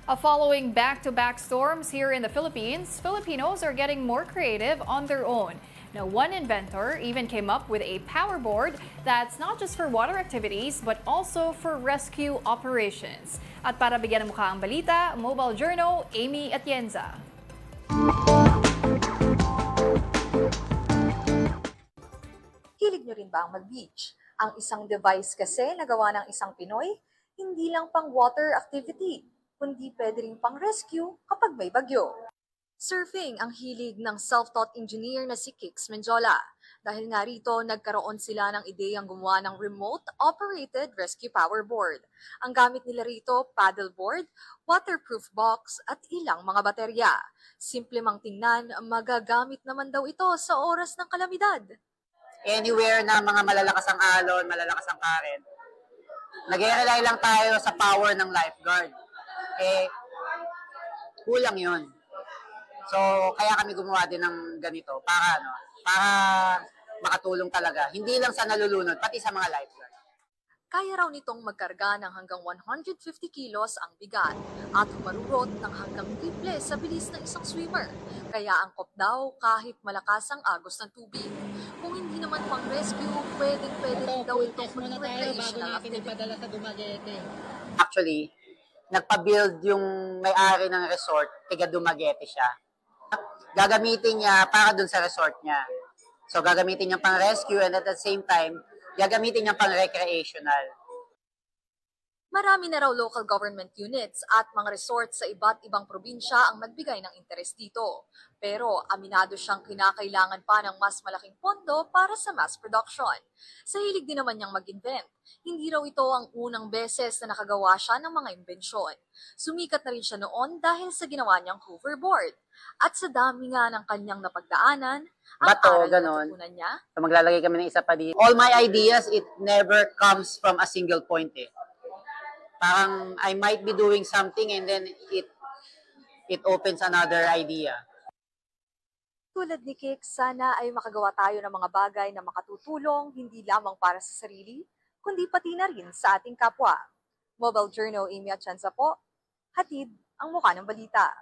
Following back-to-back storms here in the Philippines, Filipinos are getting more creative on their own. Now, one inventor even came up with a power board that's not just for water activities but also for rescue operations. At para bigyan ng mukha ang balita, Mobile Journal, Amy Atienza. Hilig nyo rin ba ang mag-beach? Ang isang device kasi na gawa ng isang Pinoy, hindi lang pang water activity, kundi pwede rin pang rescue kapag may bagyo. Surfing ang hilig ng self-taught engineer na si Kix Menjola. Dahil nga rito, nagkaroon sila ng ideyang gumawa ng remote-operated rescue powerboard. Ang gamit nila rito, paddleboard, waterproof box, at ilang mga baterya. Simple mang tingnan, magagamit naman daw ito sa oras ng kalamidad. Anywhere na mga malalakas ang alon, malalakas ang current, nag-rely lang tayo sa power ng lifeguard. Kulang yun. So, kaya kami gumawa din ng ganito para makatulong talaga. Hindi lang sa nalulunod, pati sa mga lifeguard. Kaya raw nitong magkarga ng hanggang 150 kilos ang bigat at humarurot ng hanggang triple sa bilis ng isang swimmer. Kaya angkop daw kahit malakas ang agos ng tubig. Kung hindi naman pang rescue, pwede rin daw itong recreational activity. Actually, nagpa-build yung may-ari ng resort, tiga Dumaguete siya. Gagamitin niya para dun sa resort niya. So gagamitin niya pang rescue and at the same time, gagamitin niya pang recreational. Marami na raw local government units at mga resorts sa iba't ibang probinsya ang nagbigay ng interes dito. Pero aminado siyang kinakailangan pa ng mas malaking pondo para sa mass production. Sa hilig din naman niyang mag-invent, hindi raw ito ang unang beses na nakagawa siya ng mga imbensyon. Sumikat na rin siya noon dahil sa ginawa niyang hoverboard. At sa dami nga ng kanyang napagdaanan, ang aral na natutunan niya. So maglalagay kami ng isa pa dito. All my ideas, it never comes from a single point eh. Parang I might be doing something and then it opens another idea. Tulad ni Kik, sana ay makagawa tayo ng mga bagay na makatutulong hindi lamang para sa sarili, kundi pati na rin sa ating kapwa. Mobile Journal, Amy Atienza po, hatid ang mukha ng balita.